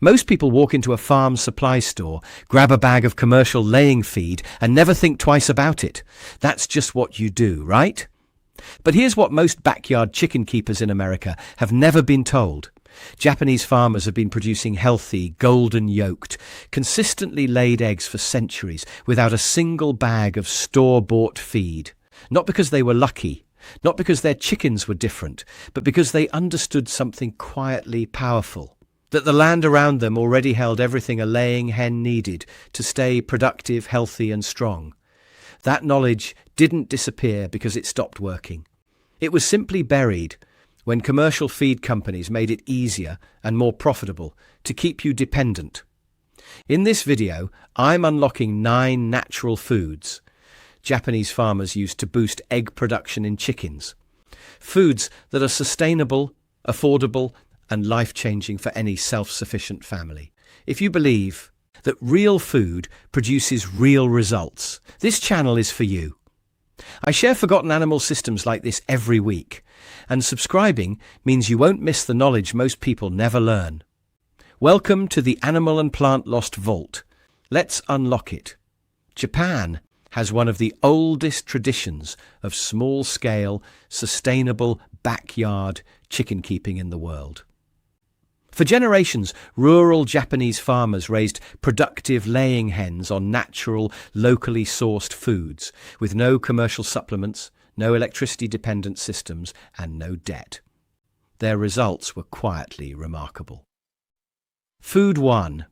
Most people walk into a farm supply store, grab a bag of commercial laying feed, and never think twice about it. That's just what you do, right? But here's what most backyard chicken keepers in America have never been told. Japanese farmers have been producing healthy, golden yolked, consistently laid eggs for centuries without a single bag of store-bought feed. Not because they were lucky, not because their chickens were different, but because they understood something quietly powerful. That the land around them already held everything a laying hen needed to stay productive, healthy and strong. That knowledge didn't disappear because it stopped working. It was simply buried when commercial feed companies made it easier and more profitable to keep you dependent. In this video, I'm unlocking 9 natural foods Japanese farmers used to boost egg production in chickens. Foods that are sustainable, affordable, and life-changing for any self-sufficient family. If you believe that real food produces real results, this channel is for you. I share forgotten animal systems like this every week, and subscribing means you won't miss the knowledge most people never learn. Welcome to the Animal and Plant Lost Vault. Let's unlock it. Japan has one of the oldest traditions of small-scale, sustainable backyard chicken keeping in the world. For generations, rural Japanese farmers raised productive laying hens on natural, locally sourced foods, with no commercial supplements, no electricity-dependent systems, and no debt. Their results were quietly remarkable. Food 1.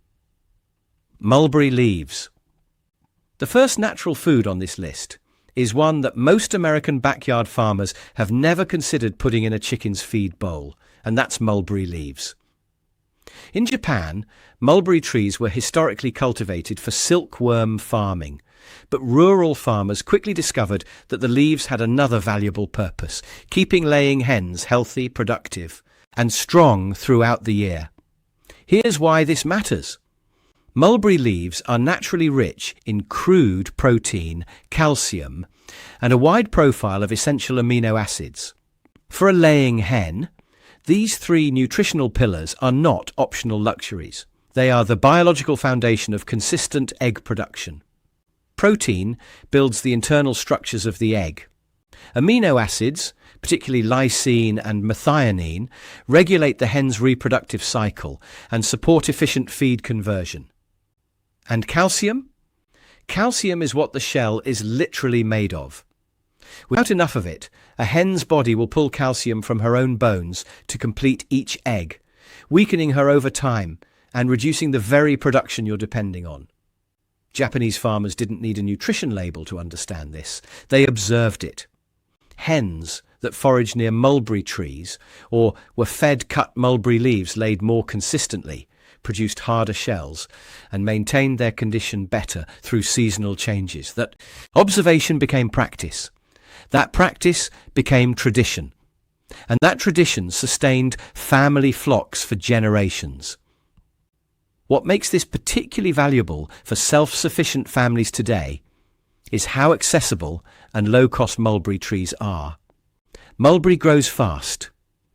Mulberry leaves. The first natural food on this list is one that most American backyard farmers have never considered putting in a chicken's feed bowl, and that's mulberry leaves. In Japan, mulberry trees were historically cultivated for silkworm farming, but rural farmers quickly discovered that the leaves had another valuable purpose, keeping laying hens healthy, productive, and strong throughout the year. Here's why this matters. Mulberry leaves are naturally rich in crude protein, calcium, and a wide profile of essential amino acids. For a laying hen, these 3 nutritional pillars are not optional luxuries. They are the biological foundation of consistent egg production. Protein builds the internal structures of the egg. Amino acids, particularly lysine and methionine, regulate the hen's reproductive cycle and support efficient feed conversion. And calcium? Calcium is what the shell is literally made of. Without enough of it, a hen's body will pull calcium from her own bones to complete each egg, weakening her over time and reducing the very production you're depending on. Japanese farmers didn't need a nutrition label to understand this. They observed it. Hens that foraged near mulberry trees or were fed cut mulberry leaves laid more consistently, produced harder shells, and maintained their condition better through seasonal changes. That observation became practice. That practice became tradition, and that tradition sustained family flocks for generations. What makes this particularly valuable for self-sufficient families today is how accessible and low-cost mulberry trees are. Mulberry grows fast,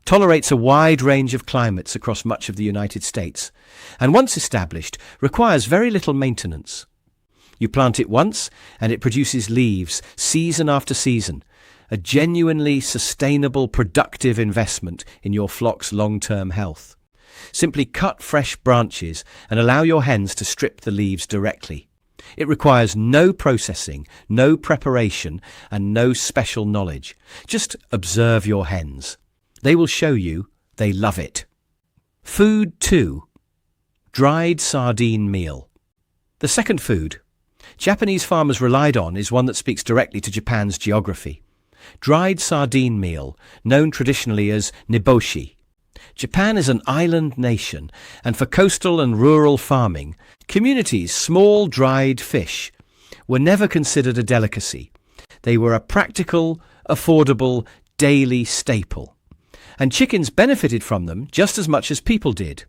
tolerates a wide range of climates across much of the United States, and once established, requires very little maintenance. You plant it once, and it produces leaves season after season, a genuinely sustainable, productive investment in your flock's long-term health. Simply cut fresh branches and allow your hens to strip the leaves directly. It requires no processing, no preparation, and no special knowledge. Just observe your hens. They will show you they love it. Food 2. Dried sardine meal. The second food Japanese farmers relied on is one that speaks directly to Japan's geography. Dried sardine meal, known traditionally as niboshi. Japan is an island nation, and for coastal and rural farming, communities' small dried fish were never considered a delicacy. They were a practical, affordable, daily staple. And chickens benefited from them just as much as people did.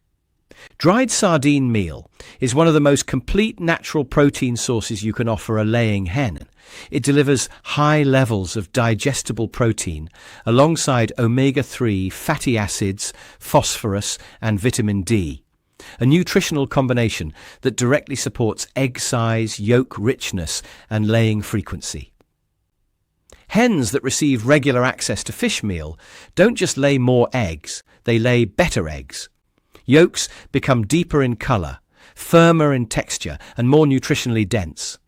Dried sardine meal is one of the most complete natural protein sources you can offer a laying hen. It delivers high levels of digestible protein alongside omega-3 fatty acids, phosphorus, and vitamin D. a nutritional combination that directly supports egg size, yolk richness, and laying frequency. Hens that receive regular access to fish meal don't just lay more eggs, they lay better eggs. Yolks become deeper in colour, firmer in texture, and more nutritionally dense.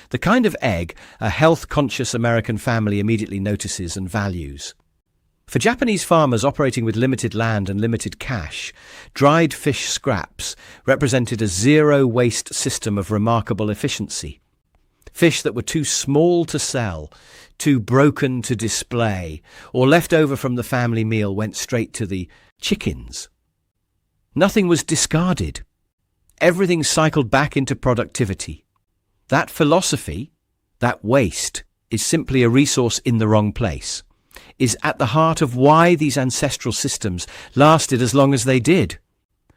The kind of egg a health-conscious American family immediately notices and values. For Japanese farmers operating with limited land and limited cash, dried fish scraps represented a zero-waste system of remarkable efficiency. Fish that were too small to sell, too broken to display, or left over from the family meal went straight to the chickens. Nothing was discarded. Everything cycled back into productivity. That philosophy, that waste, is simply a resource in the wrong place, is at the heart of why these ancestral systems lasted as long as they did.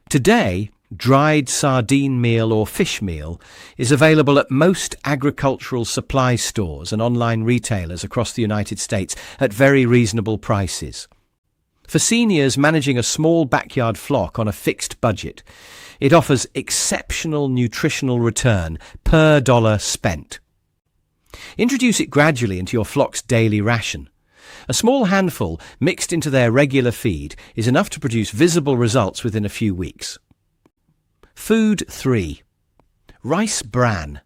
Today, dried sardine meal or fish meal is available at most agricultural supply stores and online retailers across the United States at very reasonable prices. For seniors managing a small backyard flock on a fixed budget, it offers exceptional nutritional return per dollar spent. Introduce it gradually into your flock's daily ration. A small handful mixed into their regular feed is enough to produce visible results within a few weeks. Food 3. Rice bran.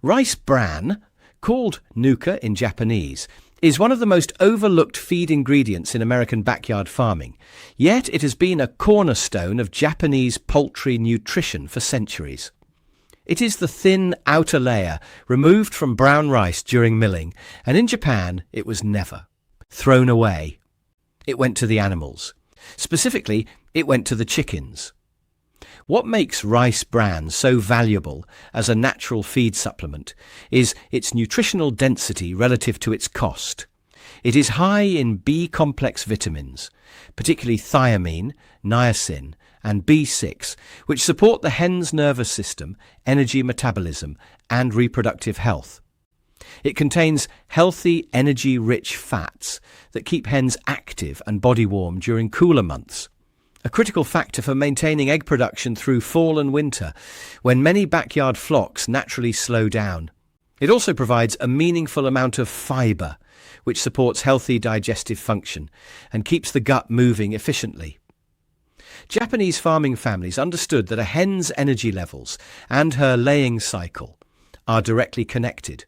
Rice bran, called nuka in Japanese, is one of the most overlooked feed ingredients in American backyard farming, yet it has been a cornerstone of Japanese poultry nutrition for centuries. It is the thin outer layer removed from brown rice during milling, and in Japan it was never thrown away. It went to the animals. Specifically, it went to the chickens. What makes rice bran so valuable as a natural feed supplement is its nutritional density relative to its cost. It is high in B-complex vitamins, particularly thiamine, niacin, and B6, which support the hen's nervous system, energy metabolism, and reproductive health. It contains healthy, energy-rich fats that keep hens active and body warm during cooler months, a critical factor for maintaining egg production through fall and winter, when many backyard flocks naturally slow down. It also provides a meaningful amount of fibre, which supports healthy digestive function and keeps the gut moving efficiently. Japanese farming families understood that a hen's energy levels and her laying cycle are directly connected.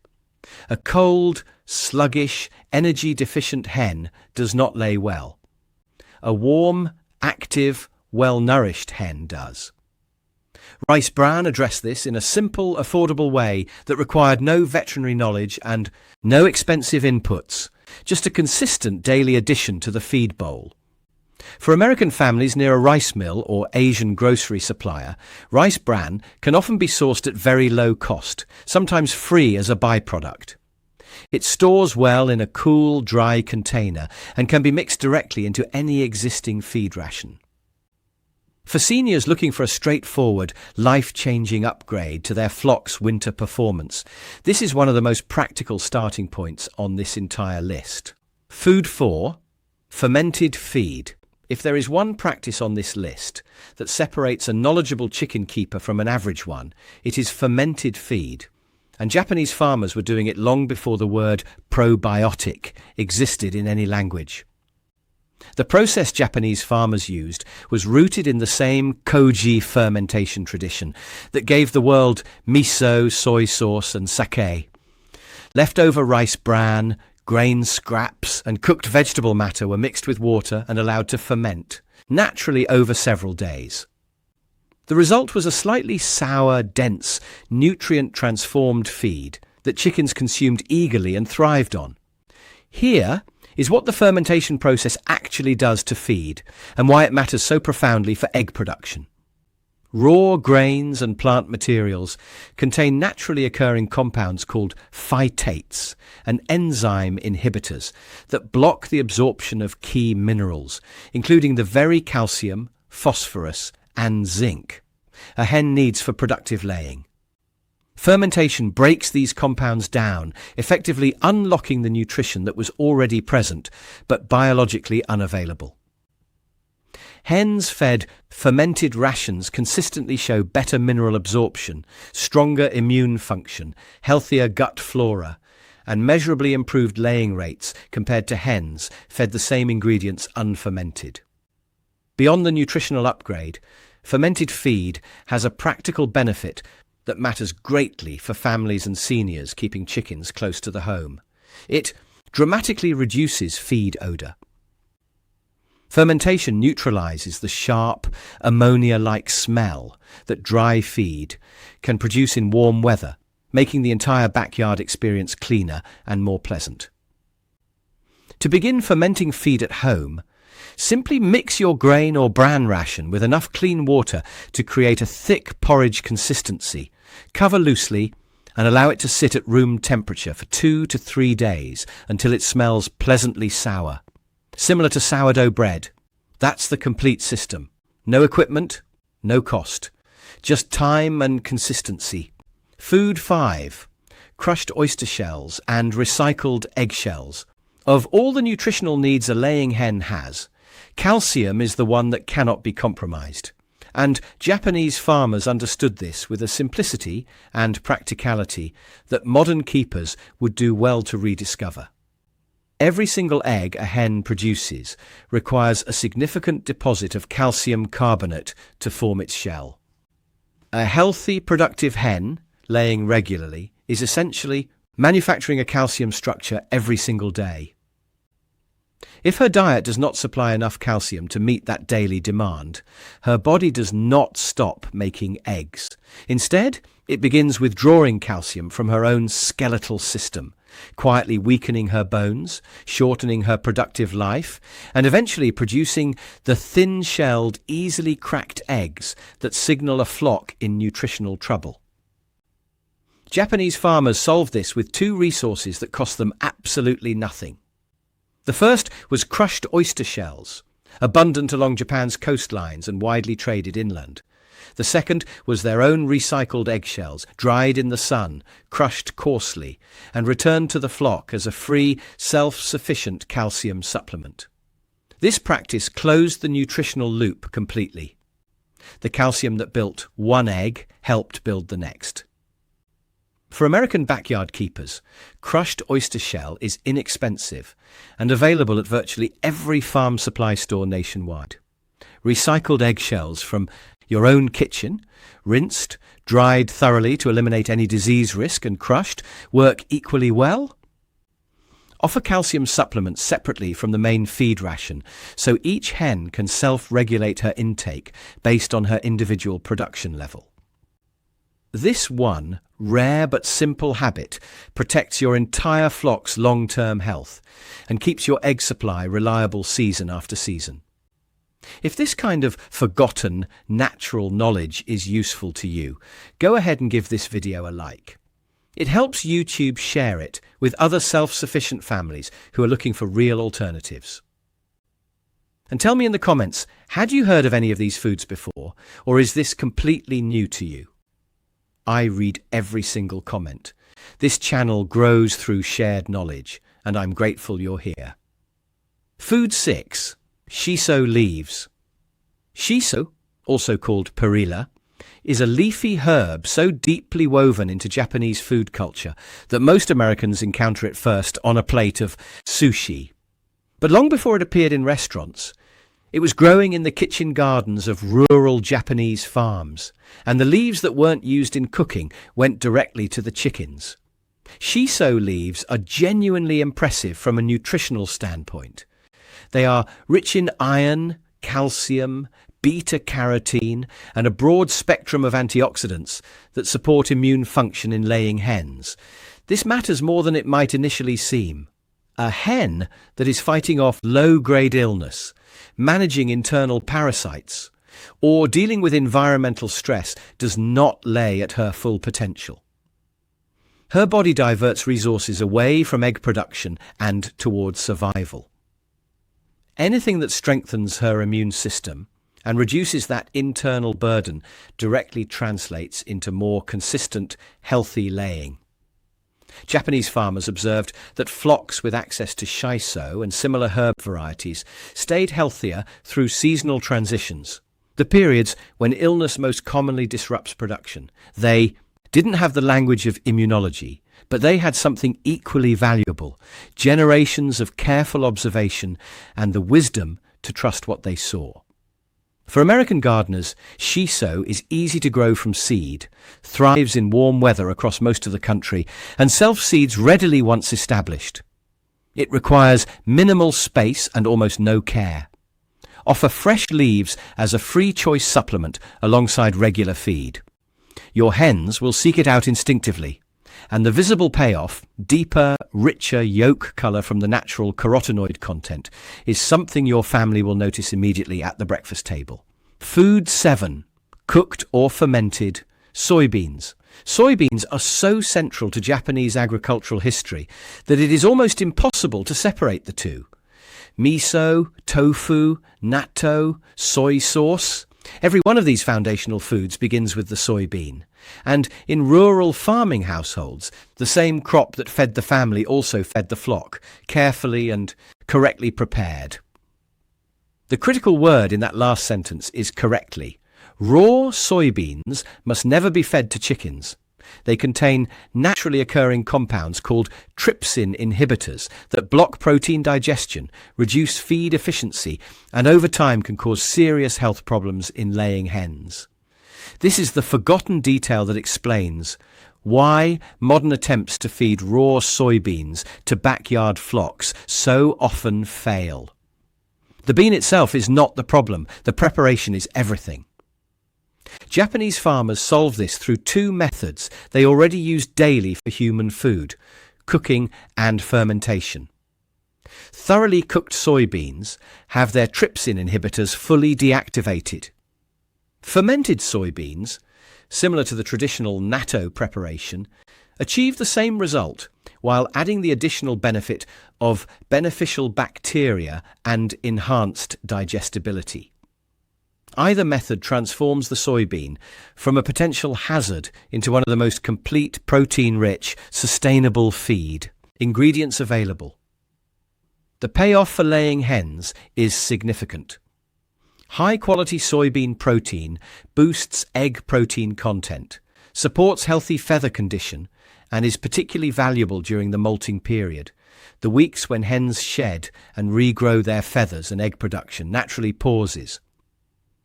A cold, sluggish, energy-deficient hen does not lay well. A warm, active, well-nourished hen does. Rice bran addressed this in a simple, affordable way that required no veterinary knowledge and no expensive inputs, just a consistent daily addition to the feed bowl. For American families near a rice mill or Asian grocery supplier, rice bran can often be sourced at very low cost, sometimes free as a byproduct. It stores well in a cool, dry container and can be mixed directly into any existing feed ration. For seniors looking for a straightforward, life-changing upgrade to their flock's winter performance, this is one of the most practical starting points on this entire list. Food 4. Fermented feed. If there is one practice on this list that separates a knowledgeable chicken keeper from an average one, it is fermented feed. And Japanese farmers were doing it long before the word probiotic existed in any language. The process Japanese farmers used was rooted in the same koji fermentation tradition that gave the world miso, soy sauce, and sake. Leftover rice bran, grain scraps, and cooked vegetable matter were mixed with water and allowed to ferment, naturally over several days. The result was a slightly sour, dense, nutrient-transformed feed that chickens consumed eagerly and thrived on. Here is what the fermentation process actually does to feed and why it matters so profoundly for egg production. Raw grains and plant materials contain naturally occurring compounds called phytates and enzyme inhibitors that block the absorption of key minerals, including the very calcium, phosphorus, and zinc a hen needs for productive laying. Fermentation breaks these compounds down, effectively unlocking the nutrition that was already present, but biologically unavailable. Hens fed fermented rations consistently show better mineral absorption, stronger immune function, healthier gut flora, and measurably improved laying rates compared to hens fed the same ingredients unfermented. Beyond the nutritional upgrade, fermented feed has a practical benefit that matters greatly for families and seniors keeping chickens close to the home. It dramatically reduces feed odor. Fermentation neutralizes the sharp, ammonia-like smell that dry feed can produce in warm weather, making the entire backyard experience cleaner and more pleasant. To begin fermenting feed at home, simply mix your grain or bran ration with enough clean water to create a thick porridge consistency. Cover loosely and allow it to sit at room temperature for 2 to 3 days until it smells pleasantly sour. Similar to sourdough bread. That's the complete system. No equipment, no cost. Just time and consistency. Food 5. Crushed oyster shells and recycled eggshells. Of all the nutritional needs a laying hen has, calcium is the one that cannot be compromised. And Japanese farmers understood this with a simplicity and practicality that modern keepers would do well to rediscover. Every single egg a hen produces requires a significant deposit of calcium carbonate to form its shell. A healthy, productive hen, laying regularly, is essentially manufacturing a calcium structure every single day. If her diet does not supply enough calcium to meet that daily demand, her body does not stop making eggs. Instead, it begins withdrawing calcium from her own skeletal system, quietly weakening her bones, shortening her productive life, and eventually producing the thin-shelled, easily cracked eggs that signal a flock in nutritional trouble. Japanese farmers solved this with 2 resources that cost them absolutely nothing. The first was crushed oyster shells, abundant along Japan's coastlines and widely traded inland. The second was their own recycled eggshells, dried in the sun, crushed coarsely, and returned to the flock as a free, self-sufficient calcium supplement. This practice closed the nutritional loop completely. The calcium that built one egg helped build the next. For American backyard keepers, crushed oyster shell is inexpensive and available at virtually every farm supply store nationwide. Recycled eggshells from your own kitchen, rinsed, dried thoroughly to eliminate any disease risk and crushed, work equally well. Offer calcium supplements separately from the main feed ration so each hen can self-regulate her intake based on her individual production level. This one rare but simple habit protects your entire flock's long-term health and keeps your egg supply reliable season after season. If this kind of forgotten, natural knowledge is useful to you, go ahead and give this video a like. It helps YouTube share it with other self-sufficient families who are looking for real alternatives. And tell me in the comments, had you heard of any of these foods before, or is this completely new to you? I read every single comment. This channel grows through shared knowledge, and I'm grateful you're here. Food 6. Shiso leaves. Shiso, also called perilla, is a leafy herb so deeply woven into Japanese food culture that most Americans encounter it first on a plate of sushi. But long before it appeared in restaurants, it was growing in the kitchen gardens of rural Japanese farms, and the leaves that weren't used in cooking went directly to the chickens. Shiso leaves are genuinely impressive from a nutritional standpoint. They are rich in iron, calcium, beta-carotene, and a broad spectrum of antioxidants that support immune function in laying hens. This matters more than it might initially seem. A hen that is fighting off low-grade illness, managing internal parasites, or dealing with environmental stress does not lay at her full potential. Her body diverts resources away from egg production and towards survival. Anything that strengthens her immune system and reduces that internal burden directly translates into more consistent, healthy laying. Japanese farmers observed that flocks with access to shiso and similar herb varieties stayed healthier through seasonal transitions, the periods when illness most commonly disrupts production. They didn't have the language of immunology, but they had something equally valuable: generations of careful observation and the wisdom to trust what they saw. For American gardeners, shiso is easy to grow from seed, thrives in warm weather across most of the country, and self-seeds readily once established. It requires minimal space and almost no care. Offer fresh leaves as a free choice supplement alongside regular feed. Your hens will seek it out instinctively, and the visible payoff, deeper, richer yolk colour from the natural carotenoid content, is something your family will notice immediately at the breakfast table. Food 7. Cooked or fermented soybeans. Soybeans are so central to Japanese agricultural history that it is almost impossible to separate the two. Miso, tofu, natto, soy sauce. Every one of these foundational foods begins with the soybean. And in rural farming households, the same crop that fed the family also fed the flock, carefully and correctly prepared. The critical word in that last sentence is correctly. Raw soybeans must never be fed to chickens. They contain naturally occurring compounds called trypsin inhibitors that block protein digestion, reduce feed efficiency, and over time can cause serious health problems in laying hens. This is the forgotten detail that explains why modern attempts to feed raw soybeans to backyard flocks so often fail. The bean itself is not the problem. The preparation is everything. Japanese farmers solve this through two methods they already use daily for human food: cooking and fermentation. Thoroughly cooked soybeans have their trypsin inhibitors fully deactivated. Fermented soybeans, similar to the traditional natto preparation, achieve the same result while adding the additional benefit of beneficial bacteria and enhanced digestibility. Either method transforms the soybean from a potential hazard into one of the most complete, protein-rich, sustainable feed. Ingredients available. The payoff for laying hens is significant. High-quality soybean protein boosts egg protein content, supports healthy feather condition, and is particularly valuable during the molting period, the weeks when hens shed and regrow their feathers and egg production naturally pauses.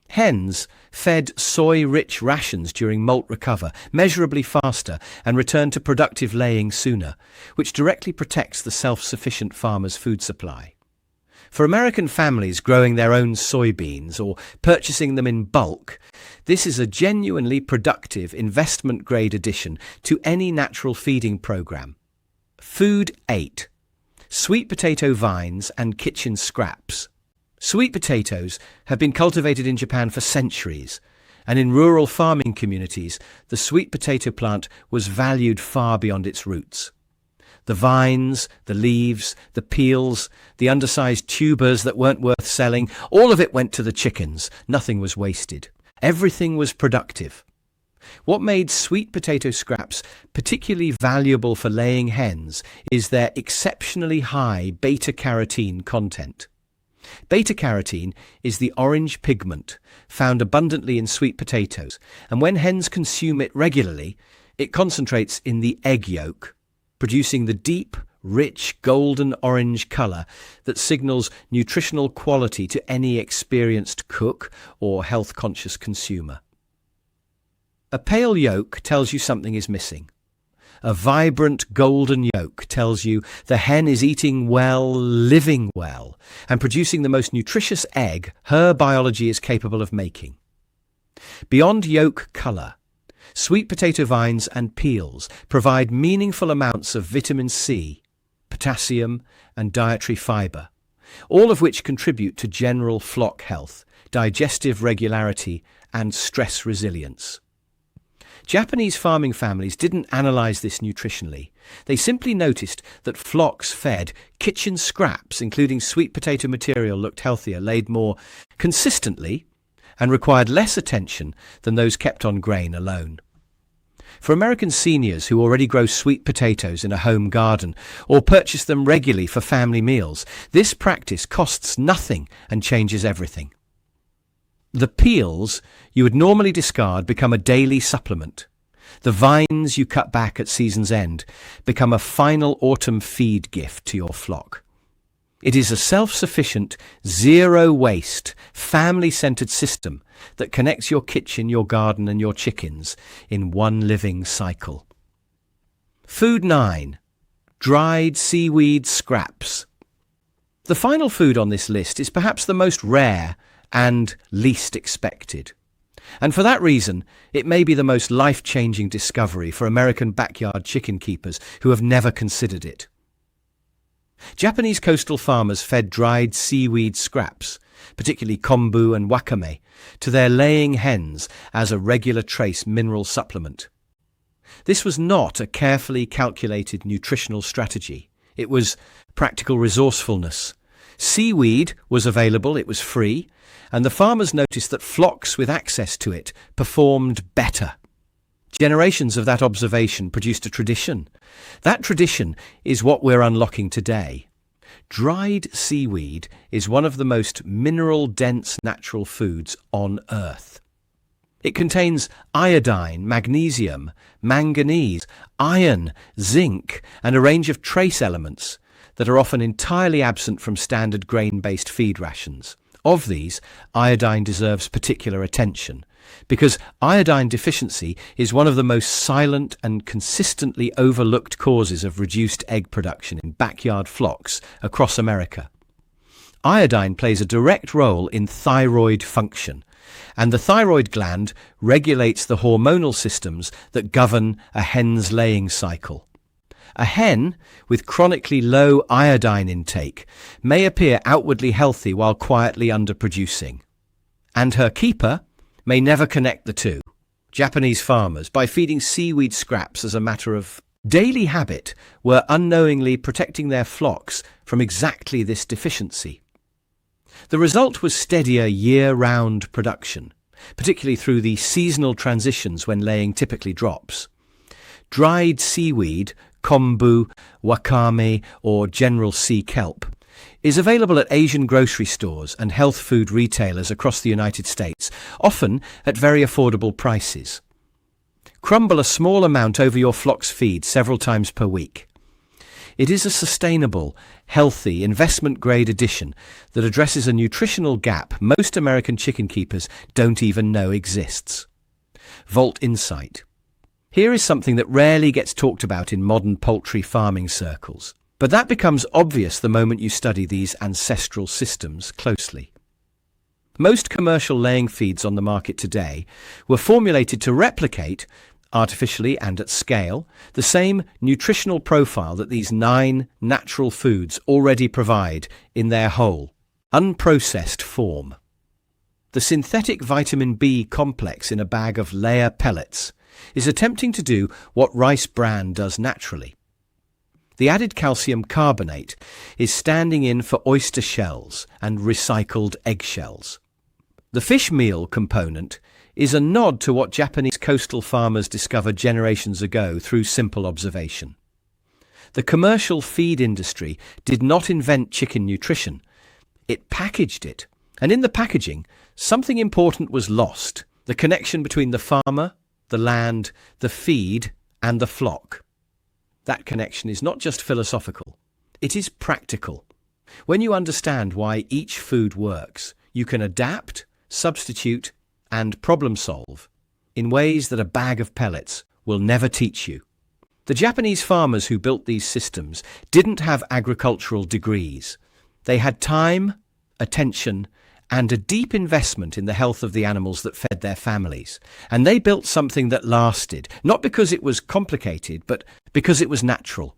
Hens fed soy-rich rations during molt recover measurably faster and return to productive laying sooner, which directly protects the self-sufficient farmer's food supply. For American families growing their own soybeans or purchasing them in bulk, this is a genuinely productive investment-grade addition to any natural feeding program. Food 8. Sweet potato vines and kitchen scraps. Sweet potatoes have been cultivated in Japan for centuries, and in rural farming communities, the sweet potato plant was valued far beyond its roots. The vines, the leaves, the peels, the undersized tubers that weren't worth selling, all of it went to the chickens. Nothing was wasted. Everything was productive. What made sweet potato scraps particularly valuable for laying hens is their exceptionally high beta-carotene content. Beta-carotene is the orange pigment found abundantly in sweet potatoes, and when hens consume it regularly, it concentrates in the egg yolk, producing the deep, rich golden orange colour that signals nutritional quality to any experienced cook or health-conscious consumer. A pale yolk tells you something is missing. A vibrant golden yolk tells you the hen is eating well, living well, and producing the most nutritious egg her biology is capable of making. Beyond yolk colour, sweet potato vines and peels provide meaningful amounts of vitamin C, potassium, and dietary fibre, all of which contribute to general flock health, digestive regularity, and stress resilience. Japanese farming families didn't analyse this nutritionally. They simply noticed that flocks fed kitchen scraps, including sweet potato material, looked healthier, laid more consistently, and required less attention than those kept on grain alone. For American seniors who already grow sweet potatoes in a home garden or purchase them regularly for family meals, this practice costs nothing and changes everything. The peels you would normally discard become a daily supplement. The vines you cut back at season's end become a final autumn feed gift to your flock. It is a self-sufficient, zero-waste, family-centered system that connects your kitchen, your garden and your chickens in one living cycle. Food 9. Dried seaweed scraps. The final food on this list is perhaps the most rare and least expected. And for that reason, it may be the most life-changing discovery for American backyard chicken keepers who have never considered it. Japanese coastal farmers fed dried seaweed scraps, particularly kombu and wakame, to their laying hens as a regular trace mineral supplement. This was not a carefully calculated nutritional strategy. It was practical resourcefulness. Seaweed was available, it was free, and the farmers noticed that flocks with access to it performed better. Generations of that observation produced a tradition. That tradition is what we're unlocking today. Dried seaweed is one of the most mineral-dense natural foods on Earth. It contains iodine, magnesium, manganese, iron, zinc, and a range of trace elements that are often entirely absent from standard grain-based feed rations. Of these, iodine deserves particular attention, because iodine deficiency is one of the most silent and consistently overlooked causes of reduced egg production in backyard flocks across America. Iodine plays a direct role in thyroid function, and the thyroid gland regulates the hormonal systems that govern a hen's laying cycle. A hen with chronically low iodine intake may appear outwardly healthy while quietly underproducing, and her keeper may never connect the two. Japanese farmers, by feeding seaweed scraps as a matter of daily habit, were unknowingly protecting their flocks from exactly this deficiency. The result was steadier year-round production, particularly through the seasonal transitions when laying typically drops. Dried seaweed, kombu, wakame, or general sea kelp, is available at Asian grocery stores and health food retailers across the United States, often at very affordable prices. Crumble a small amount over your flock's feed several times per week. It is a sustainable, healthy, investment-grade addition that addresses a nutritional gap most American chicken keepers don't even know exists. Vault Insight. Here is something that rarely gets talked about in modern poultry farming circles, but that becomes obvious the moment you study these ancestral systems closely. Most commercial laying feeds on the market today were formulated to replicate, artificially and at scale, the same nutritional profile that these 9 natural foods already provide in their whole, unprocessed form. The synthetic vitamin B complex in a bag of layer pellets is attempting to do what rice bran does naturally. The added calcium carbonate is standing in for oyster shells and recycled eggshells. The fish meal component is a nod to what Japanese coastal farmers discovered generations ago through simple observation. The commercial feed industry did not invent chicken nutrition. It packaged it, and in the packaging, something important was lost: the connection between the farmer, the land, the feed, and the flock. That connection is not just philosophical, it is practical. When you understand why each food works, you can adapt, substitute, and problem solve in ways that a bag of pellets will never teach you. The Japanese farmers who built these systems didn't have agricultural degrees. They had time, attention, and a deep investment in the health of the animals that fed their families. And they built something that lasted, not because it was complicated, but because it was natural.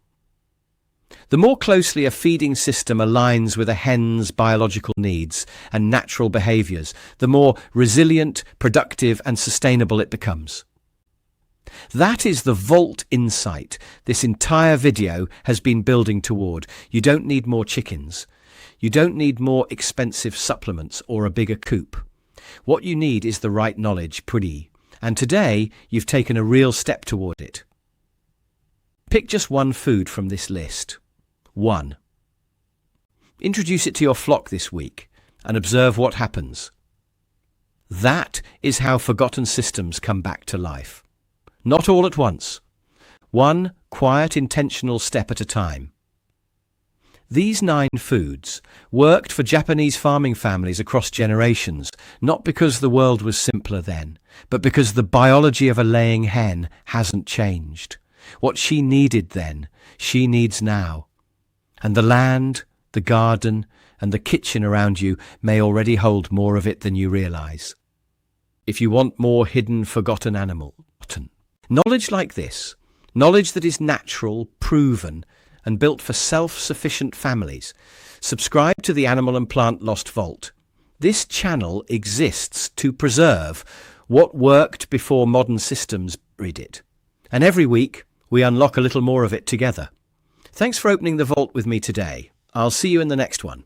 The more closely a feeding system aligns with a hen's biological needs and natural behaviours, the more resilient, productive, and sustainable it becomes. That is the vault insight this entire video has been building toward. You don't need more chickens. You don't need more expensive supplements or a bigger coop. What you need is the right knowledge, And today, you've taken a real step toward it. Pick just one food from this list. One. Introduce it to your flock this week and observe what happens. That is how forgotten systems come back to life. Not all at once. One quiet, intentional step at a time. These 9 foods worked for Japanese farming families across generations, not because the world was simpler then, but because the biology of a laying hen hasn't changed. What she needed then, she needs now. And the land, the garden, and the kitchen around you may already hold more of it than you realize. If you want more hidden, forgotten animal, knowledge like this, knowledge that is natural, proven, and built for self-sufficient families, subscribe to the Animal and Plant Lost Vault. This channel exists to preserve what worked before modern systems buried it. And every week, we unlock a little more of it together. Thanks for opening the vault with me today. I'll see you in the next one.